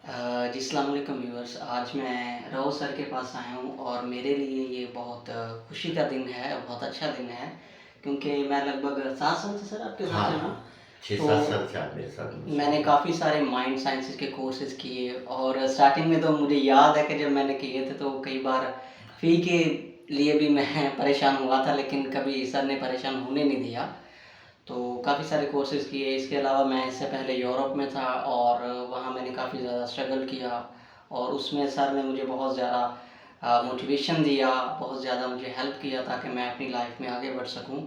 जी अस्सलाम वालेकुम व्यूअर्स। आज मैं रऊफ सर के पास आया हूँ और मेरे लिए ये बहुत खुशी का दिन है, बहुत अच्छा दिन है क्योंकि मैं लगभग 7 साल से सर आपके साथ हाँ, चल रहा हूँ। हाँ। 6-7 तो साल से आप मेरे साथ मैंने मुंसलिक हैं। काफ़ी सारे माइंड साइंसेज़ के कोर्सेज़ किए और स्टार्टिंग में तो मुझे याद है कि जब मैंने किए थे तो कई बार फ़ी के लिए भी मैं परेशान हुआ था, लेकिन कभी सर ने परेशान होने नहीं दिया। तो काफ़ी सारे कोर्सेज़ किए, इसके अलावा मैं इससे पहले यूरोप में था और वहाँ मैंने काफ़ी ज़्यादा स्ट्रगल किया और उसमें सर ने मुझे बहुत ज़्यादा मोटिवेशन दिया, बहुत ज़्यादा मुझे हेल्प किया ताकि मैं अपनी लाइफ़ में आगे बढ़ सकूँ।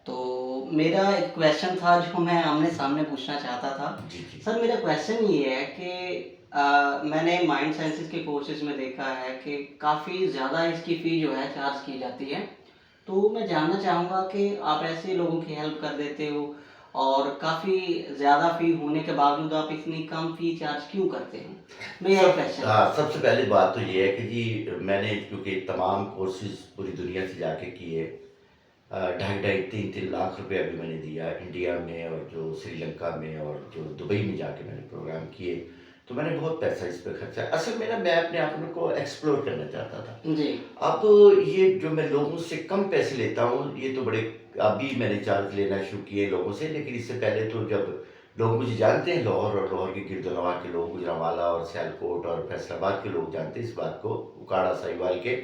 तो मेरा एक क्वेश्चन था जो मैं आमने-सामने पूछना चाहता था। जी, जी। सर मेरा क्वेश्चन ये है कि मैंने माइंड साइंसेज़ के कोर्सेज़ में देखा है कि काफ़ी ज़्यादा इसकी फ़ी जो है चार्ज की जाती है। तो मैं जानना चाहूँगा कि आप ऐसे लोगों की हेल्प कर देते हो और काफ़ी ज़्यादा फ़ी होने के बावजूद आप इतनी कम फ़ी चार्ज क्यों करते हो? मेरा ये क्वेश्चन है। सबसे पहली बात तो ये है कि जी मैंने क्योंकि तमाम कोर्सेज़ पूरी दुनिया से जाके किए, ढाई ढाई 3-3 लाख रुपए अभी मैंने दिया इंडिया में और जो श्रीलंका में और जो दुबई में जाके मैंने प्रोग्राम किए, तो मैंने बहुत पैसा इस पे खर्चा। असल में ना मैं अपने आप को एक्सप्लोर करना चाहता था। जी। अब ये जो मैं लोगों से कम पैसे लेता हूँ, ये तो बड़े अभी मैंने चार्ज लेना शुरू किए लोगों से, लेकिन इससे पहले तो जब लोग मुझे जानते हैं, लाहौर और लाहौर के गिरदनवा के लोग, गुजरांवाला और सियालकोट और फैसलाबाद के लोग जानते हैं इस बात को, उकाड़ा साहिवाल के,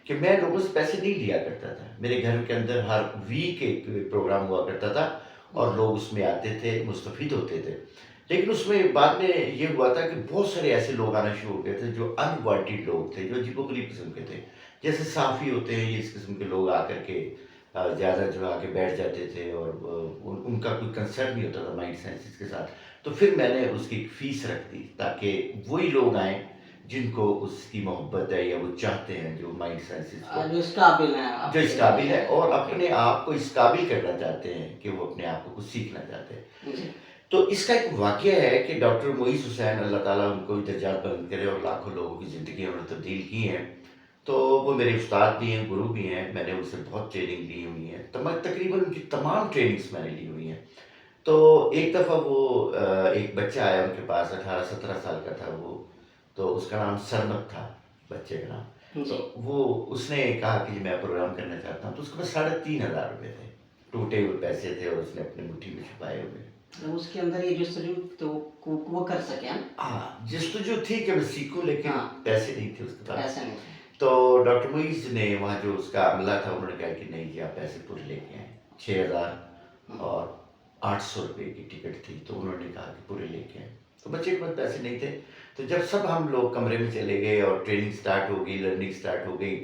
कि मैं लोगों से पैसे नहीं लिया करता था। मेरे घर के अंदर हर वीक एक प्रोग्राम हुआ करता था और लोग उसमें आते थे, मुस्तफ़ीद होते थे। लेकिन उसमें बाद में ये हुआ था कि बहुत सारे ऐसे लोग आना शुरू हो गए थे जो अनवांटेड लोग थे, जो अजीबो-गरीब किस्म के थे। जैसे साफ़ी होते हैं, ये इस किस्म के लोग आकर के ज़्यादा जो है आके बैठ जाते थे और उनका कोई कंसर्न नहीं होता था माइंड साइंसेज़ के साथ। तो फिर मैंने उसकी एक फ़ीस रख दी ताकि वही लोग आएँ जिनको उसकी मोहब्बत है या वो चाहते हैं जो माइंड साइंसेज़ को, जो इस काबिल हैं जो आपके इस काबिल है और ओके। अपने आप को इस काबिल करना चाहते हैं कि वो अपने आप को कुछ सीखना चाहते हैं। जी। तो इसका एक वाक़या है कि डॉक्टर मोईज़ हुसैन अल्लाह ताला उनको दर्जात बुलंद करे और लाखों लोगों की ज़िंदगी उन्होंने तब्दील की हैं। तो वो मेरे उस्ताद भी हैं, गुरु भी हैं, मैंने उनसे बहुत ट्रेनिंग ली हुई है। तकरीबन उनकी तमाम ट्रेनिंग्स मैंने ली हुई हैं। तो एक दफ़ा वो एक बच्चा आया उनके पास 18-17 साल का था वो, तो उसका नाम सरमत था, बच्चे का नाम। तो जी। वो उसने कहा कि जी मैं प्रोग्राम करना चाहता हूँ, तो उसके पास ₹3,500 थे। टूटे हुए पैसे थे और उसने अपनी मुट्ठी में छुपाए हुए। तो उसके अंदर ये जस्तजू तो वो कर सके, हैं? हाँ, जस्तजू थी कि मैं सीखूँ लेकिन हाँ, पैसे नहीं थे उसके पास। पैसे नहीं थे। तो डॉक्टर मुईज़ ने वहाँ जो उसका अमला था उन्होंने कहा कि नहीं जी आप पैसे पूरे लेके आएँ। 6,000 हुँ। और ₹800 की टिकट थी, तो उन्होंने कहा कि पूरे लेके आएँ। तो बच्चे के पास पैसे नहीं थे, तो जब सब हम लोग कमरे में चले गए और ट्रेनिंग स्टार्ट हो गई, लर्निंग स्टार्ट हो गई,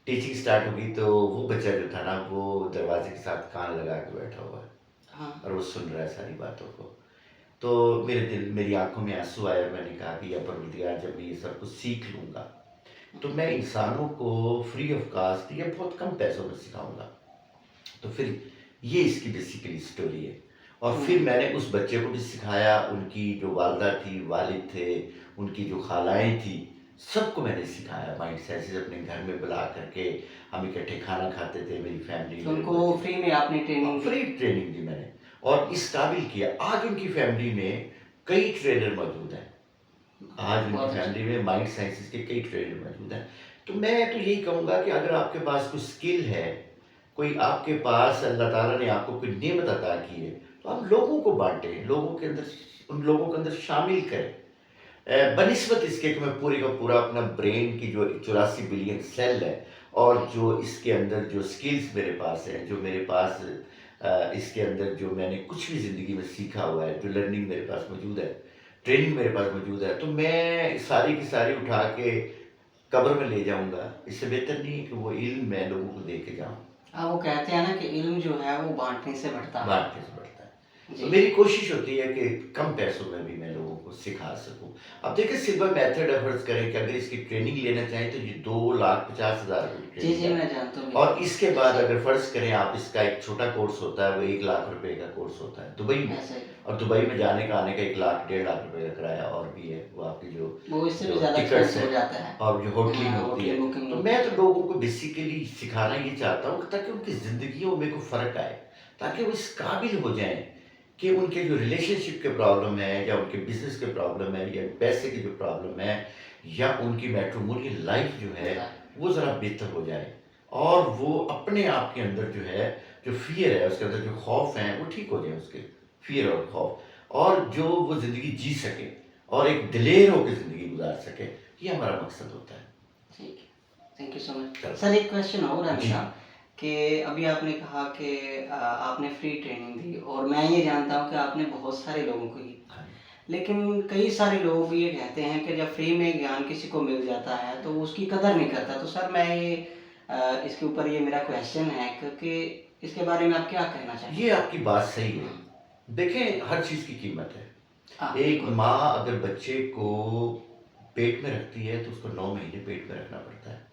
टीचिंग स्टार्ट हो गई, तो वो बच्चा जो था ना वो दरवाज़े के साथ कान लगा के बैठा हुआ है हाँ। और वो सुन रहा है सारी बातों को। तो मेरी आँखों में आँसू आए और मैंने कहा कि या परवरदिगार जब मैं ये सब कुछ सीख लूँगा, तो मैं इंसानों को फ्री ऑफ कॉस्ट या बहुत कम पैसों में सिखाऊँगा। तो फिर ये इसकी बेसिकली स्टोरी है। और फिर हुँ। मैंने उस बच्चे को भी सिखाया, उनकी जो वालिदा थी, वालिद थे, उनकी जो खालाएँ थी, सबको मैंने सिखाया माइंड साइंसेज़ अपने घर में बुला कर के, हम इकट्ठे खाना खाते थे, मेरी फैमिली, तो मेरे उनको बच्चे। फ्री में आपने हाँ, ट्रेनिंग दी? फ्री ट्रेनिंग दी मैंने और इस काबिल किया। आज उनकी फैमिली में कई ट्रेनर मौजूद हैं। आज उनकी बहुत अच्छा। फैमिली में माइंड साइंसेज़ के कई ट्रेनर मौजूद हैं। तो मैं तो यही कहूँगा कि अगर आपके पास कोई स्किल है, कोई आपके पास अल्लाह ताला ने आपको कोई नेमत अता की है, तो आप लोगों को बाँटें, लोगों के अंदर उन लोगों के अंदर शामिल करें। बनिस्बत इसके कि मैं पूरे का पूरा अपना ब्रेन की जो 84 बिलियन सेल है और जो इसके अंदर जो स्किल्स मेरे पास हैं, जो मेरे पास इसके अंदर जो मैंने कुछ भी ज़िंदगी में सीखा हुआ है, जो लर्निंग मेरे पास मौजूद है, ट्रेनिंग मेरे पास मौजूद है, तो मैं सारी की सारी उठा के कब्र में ले जाऊँगा। इससे बेहतर नहीं है कि वो इल्म मैं लोगों को दे के जाऊँ। हाँ, वो कहते हैं ना कि इल्म जो है वो बाँटने से बढ़ता है। बाँटने से बढ़ता है। तो जी। मेरी कोशिश होती है कि कम पैसों में भी मैं लोगों को सिखा सकूँ। अब देखिए सिल्वर मेथड है, फ़र्ज़ करें कि अगर इसकी ट्रेनिंग लेना चाहें तो ये 2,50,000 की जी, ट्रेनिंग जी, है। मैं जानता हूँ और बिल्कुल। इसके बाद ऐसे ही, अगर फ़र्ज़ करें आप इसका एक छोटा कोर्स होता है वो 1 लाख रुपए का कोर्स होता है दुबई में। ऐसे ही। और दुबई में जाने का आने का 1 लाख, 1.5 लाख रुपए का किराया और भी है। वो आपकी जो वो इससे भी जो ज़्यादा टिकट्स एक्सपेंसिव हो हैं जाता है। और जो होटलिंग होती है। होटल बुकिंग तो होती मैं है। तो लोगों को बेसिकली सिखाना ये चाहता हूँ ताकि उनकी ज़िंदगियों में को फ़र्क आए, ताकि वो इस काबिल हो जाएँ कि उनके जो रिलेशनशिप के प्रॉब्लम है या उनके बिजनेस के प्रॉब्लम है या पैसे की जो प्रॉब्लम है या उनकी मैट्रिमोनियल लाइफ जो है वो ज़रा बेहतर हो जाए और वो अपने आप के अंदर जो है जो फियर है उसके अंदर जो खौफ है वो ठीक हो जाए उसके फियर और खौफ और जो वो ज़िंदगी जी सके और एक दिलेर होकर ज़िंदगी गुजार सके, ये हमारा मकसद होता है। ठीक है, थैंक यू सो मच। चलो। सर एक क्वेश्चन और है जी। मेरा कि अभी आपने कहा कि आपने फ्री ट्रेनिंग दी और मैं ये जानता हूँ कि आपने बहुत सारे लोगों को दी, हाँ। लेकिन कई सारे लोग ये कहते हैं कि जब फ्री में ज्ञान किसी को मिल जाता है तो वो उसकी कदर नहीं करता। तो सर मैं ये इसके ऊपर ये मेरा क्वेश्चन है कि इसके बारे में आप क्या कहना चाहेंगे? ये आपकी बात सही है। देखें, हर चीज़ की कीमत है। हाँ, एक बिल्कुल। माँ अगर बच्चे को पेट में रखती है तो उसको 9 महीने पेट में रखना पड़ता है।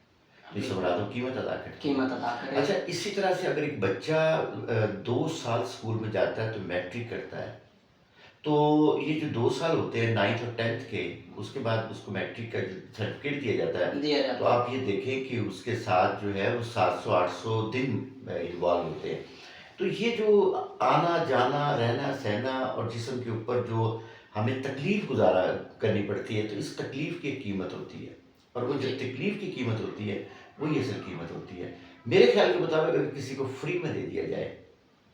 तो इससे बड़ा तो कीमत अदा करती है। कीमत अदा करे। अच्छा, इसी तरह से अगर एक बच्चा 2 साल स्कूल में जाता है तो मैट्रिक करता है, तो ये जो 2 साल होते हैं 9th और 10th के, उसके बाद उसको मैट्रिक का सर्टिफिकेट दिया जाता है। दिया तो जाता है। आप ये देखें कि उसके साथ जो है वो 700-800 दिन इन्वॉल्व होते हैं। तो ये जो आना जाना रहना सहना और जिस्म के ऊपर जो हमें तकलीफ गुजारा करनी पड़ती है, तो इस तकलीफ की एक कीमत होती है और वो जो जी। तकलीफ की कीमत होती है वही असल कीमत होती है। मेरे ख्याल के मुताबिक अगर किसी को फ्री में दे दिया जाए,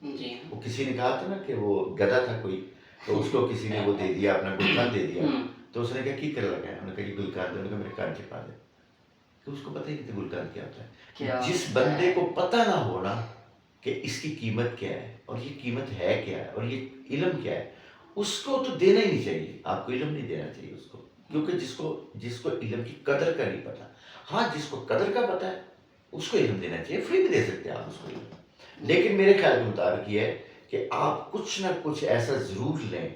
जी। वो किसी ने कहा था ना कि वो गधा था कोई, तो उसको किसी ने वो दे दिया, अपना गुलकान दे दिया, तो उसने कहा की कर लगा है, उन्होंने कहा जी गुलकान दे, उन्होंने कहा मेरे कान छिपा दे, तो उसको पता ही नहीं था गुलकान क्या होता क्या है। जिस होता बंदे है? को पता ना हो ना कि इसकी कीमत क्या है और ये कीमत है क्या है और ये इल्म क्या है, उसको तो देना ही नहीं चाहिए। आपको इल्म नहीं देना चाहिए उसको, क्योंकि जिसको जिसको इल्म की कदर का नहीं पता, हाँ जिसको कदर का पता है उसको इल्म देना चाहिए, फ्री में दे सकते हैं आप उसको इल्म। लेकिन मेरे ख्याल के मुताबिक ये है कि आप कुछ ना कुछ ऐसा ज़रूर लें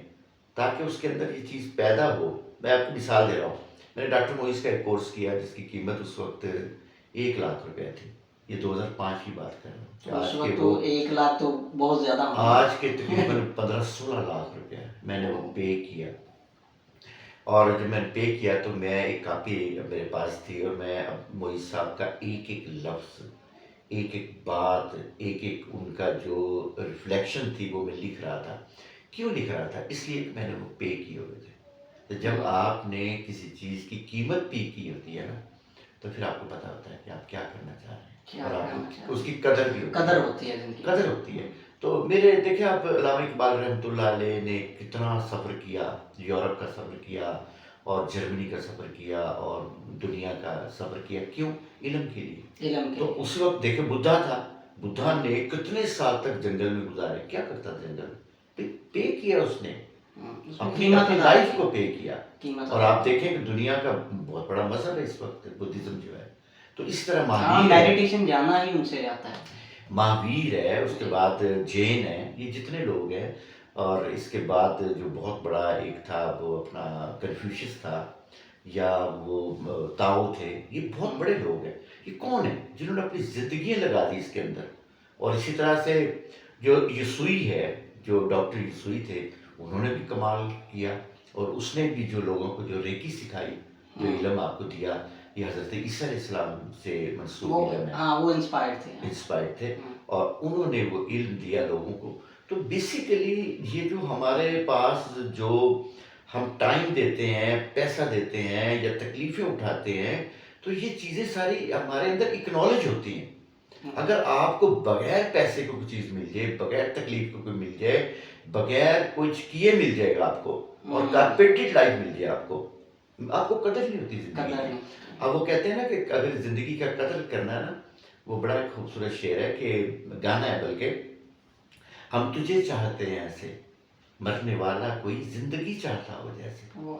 ताकि उसके अंदर ये चीज़ पैदा हो। मैं आपको मिसाल दे रहा हूँ, मैंने डॉक्टर मोइस का एक कोर्स किया जिसकी कीमत उस वक्त 1 लाख रुपए थी। ये 2005 की बात कर रहा हूँ। उस आज के वक्त वो तो 1 लाख तो बहुत ज़्यादा होंगे। आज के तकरीबन 15-16 लाख रुपया मैंने वो पे किया। और जब मैंने पे किया तो मैं एक कापी मेरे पास थी और मैं अब मोइस साहब का एक-एक लफ्ज़, एक-एक बात, एक-एक उनका जो रिफ्लेक्शन थी वो मैं लिख रहा था। क्यों लिख रहा था? इसलिए कि मैंने वो पे किए हुए थे। तो जब आपने किसी चीज़ की कीमत पे की होती है ना, तो फिर आपको पता होता है कि आप क्या करना चाह रहे क्या हैं और करना चाह रहे आपको हैं। उसकी कदर भी होती है। कदर होती है ज़िंदगी में। कदर होती है। तो मेरे देखिए आप अल्लामा इकबाल रहमतुल्लाह अलैह ने कितना सफ़र किया, यूरोप का सफ़र किया और जर्मनी का सफ़र किया और दुनिया का सफ़र किया। क्यों? इल्म के लिए। इल्म के तो लिए। उस वक़्त देखिए बुद्धा था, बुद्धा ने कितने साल तक जंगल में गुज़ारे, क्या करता था जंगल में? पे किया उसने, उसमें अपनी कीमत अपनी अदा लाइफ़ की। को पे किया। कीमत और अदा आप की। देखें कि दुनिया का बहुत बड़ा मज़हब है इस वक़्त बुद्धिज़्म जो है। तो इस तरह हाँ, महावीर है। मेडिटेशन जाना ही उनसे जाता है। महावीर है, उसके बाद जैन है, ये जितने लोग हैं और इसके बाद जो बहुत बड़ा एक था वो अपना कन्फ्यूशियस था या वो ताओ थे, ये बहुत बड़े लोग हैं। ये कौन है जिन्होंने अपनी ज़िंदगियाँ लगा दी इसके अंदर। और इसी तरह से जो यसुई है, जो डॉक्टर यसुई थे, उन्होंने भी कमाल किया और उसने भी जो लोगों को जो रेकी सिखाई, जो इल्म आपको दिया, ये हज़रत ईसा अलैहिस्सलाम से वो मंसूब इल्म है। हाँ, वो इंस्पायर्ड थे। इंस्पायर्ड थे और उन्होंने वो इल्म दिया लोगों को। तो बेसिकली ये जो हमारे पास जो हम टाइम देते हैं, पैसा देते हैं या तकलीफ़ें उठाते हैं, तो ये चीज़ें सारी हमारे अंदर एक्नॉलेज होती हैं। अगर आपको बगैर पैसे को कोई चीज़ मिल जाए, बगैर तकलीफ़ को कोई मिल जाए, बगैर कुछ किए मिल जाएगा आपको और कारपेटेड लाइफ़ मिल जाए आपको, आपको कदर नहीं होती ज़िंदगी कदर की। नहीं। अब वो कहते हैं ना कि अगर ज़िंदगी का कदर करना है ना, वो बड़ा एक खूबसूरत शेर है कि गाना है बल्कि, हम तुझे चाहते हैं ऐसे, मरने वाला कोई ज़िंदगी चाहता हो जैसे। वो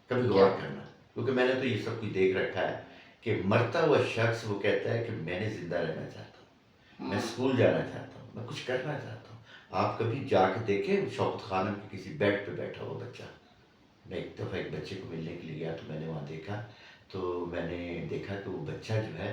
कभी गौर करना, क्योंकि मैंने तो ये सब कुछ देख रखा है कि मरता हुआ शख्स वो कहता है कि मैंने ज़िंदा रहना चाहता हूँ, मैं स्कूल जाना चाहता हूँ, मैं कुछ करना चाहता हूँ। आप कभी जाके देखें शौकत खानम के किसी बेड पे बैठा हुआ बच्चा। मैं एक दफ़ा एक बच्चे को मिलने के लिए गया तो मैंने वहाँ देखा, तो मैंने देखा कि वो बच्चा जो है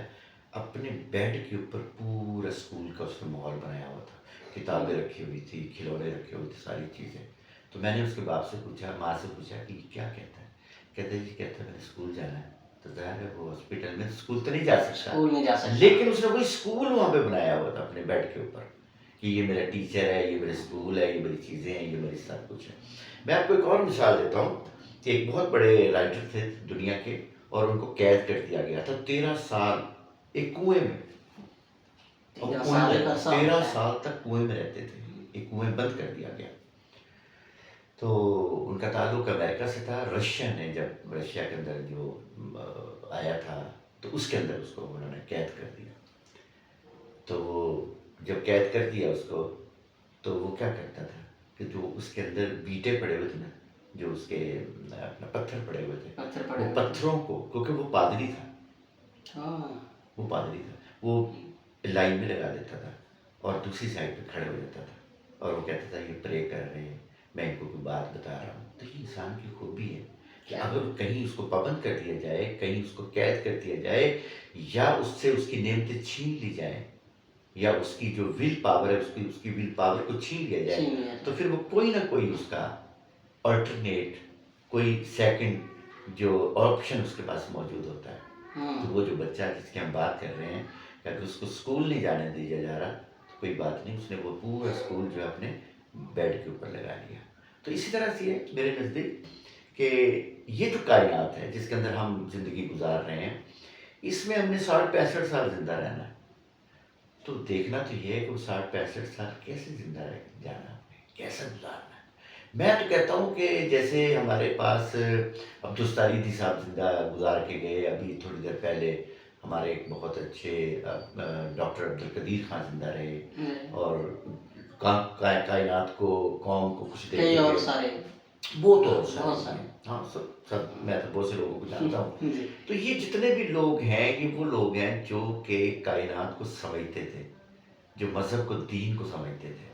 अपने बेड के ऊपर पूरा स्कूल का उसने माहौल बनाया हुआ था, किताबें रखी हुई थी, खिलौने रखे हुए थे, सारी चीज़ें। तो मैंने उसके बाप से पूछा, माँ से पूछा कि ये क्या कहता है? कहता है जी, कहता है मैंने स्कूल जाना है। तो ज़ाहिर है वो हॉस्पिटल में स्कूल तो नहीं जा सकता, स्कूल नहीं जा सकता। लेकिन उसने कोई स्कूल वहाँ पे बनाया हुआ था अपने बेड के ऊपर कि ये मेरा टीचर है, ये मेरा स्कूल है, ये मेरी चीज़ें हैं, ये मेरी सब कुछ है। मैं आपको एक और मिसाल देता हूँ कि एक बहुत बड़े राइटर थे दुनिया के, और उनको कैद कर दिया गया था 13 साल एक कुएँ में। और 13 कुएँ साल में एक अरसा 13 होता है। साल तक कुएँ में रहते थे, एक कुएँ में बंद कर दिया गया। तो उनका ताल्लुक अमेरिका से था। रशिया ने जब रशिया के अंदर जो आया था, तो उसके अंदर उसको उन्होंने कैद कर दिया। तो वो जब कैद कर दिया उसको, तो वो क्या करता था कि जो उसके अंदर बीटे पड़े हुए थे ना, जो उसके अपना पत्थर पड़े हुए थे, पत्थर पड़े वो हुए थे। पत्थरों को, क्योंकि वो पादरी था, हाँ। वो पादरी था, वो लाइन में लगा देता था और दूसरी साइड पे खड़े हो जाता था, और वो कहता था ये प्रे कर रहे हैं, मैं इनको कोई बात बता रहा हूँ। तो ये इंसान की खूबी है कि क्या अगर कहीं उसको पाबंद कर दिया जाए, कहीं उसको कैद कर दिया जाए, या उससे उसकी नेमतें छीन ली जाए, या उसकी जो विल पावर है, उसकी उसकी विल पावर को छीन लिया जाए, छीन लिया तो जाए। फिर वो कोई ना कोई उसका अल्टरनेट, कोई सेकंड जो ऑप्शन उसके पास मौजूद होता है। तो हाँ। वो जो बच्चा जिसकी हम बात कर रहे हैं, कि अगर उसको स्कूल नहीं जाने दिया जा रहा, तो कोई बात नहीं, उसने वो पूरा स्कूल जो है अपने बेड के ऊपर लगा लिया। तो इसी तरह से है मेरे नज़दीक कि ये जो कायनात है जिसके अंदर हम ज़िंदगी गुजार रहे हैं, इसमें हमने 60-65 साल ज़िंदा रहना है। तो देखना तो ये है कि वो 60-65 साल कैसे ज़िंदा रह जाना है, कैसे गुजारना है। मैं तो कहता हूँ कि जैसे हमारे पास अब्दुल तारीदी साहब ज़िंदा गुजार के गए, अभी थोड़ी देर पहले हमारे एक बहुत अच्छे डॉक्टर अब्दुल कदीर खान ज़िंदा रहे, नहीं, और कायनात को, कौम को कुछ कई देने और के सारे, बहुत और सारे बहुत हैं। सारे। हाँ, सब सब मैं तो बहुत से लोगों को जानता हूँ। जी। तो ये जितने भी लोग हैं, ये वो लोग हैं जो कि कायनात को समझते थे, जो मज़हब को, दीन को समझते थे,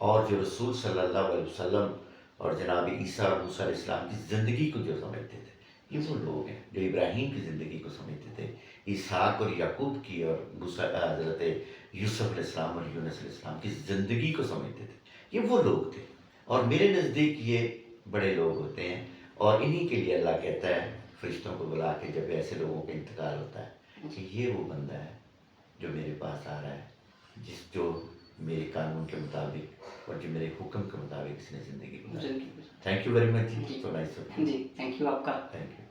और जो रसूल सल्लल्लाहु अलैहि वसल्लम और जनाब ईसा और मूसा अलैहिस्सलाम की ज़िंदगी को जो समझते थे, ये वो लोग हैं जो इब्राहीम की ज़िंदगी को समझते थे, इसहाक और याकूब की, और मूसा हज़रत यूसुफ अलैहिस्सलाम और यूनुस अलैहिस्सलाम की ज़िंदगी को समझते थे। ये वो लोग थे, और मेरे नज़दीक ये बड़े लोग होते हैं, और इन्हीं के लिए अल्लाह कहता है फरिश्तों को बुला के, जब ऐसे लोगों का इंतकाल होता है, कि ये वो बंदा है जो मेरे पास आ रहा है, जो मेरे कानून के मुताबिक और जो मेरे हुक्म के मुताबिक इसने ज़िंदगी गुजारी। जिनकी थैंक यू वेरी मच जी, जी। सो नाइस ऑफ जी, थैंक यू आपका। Thank you.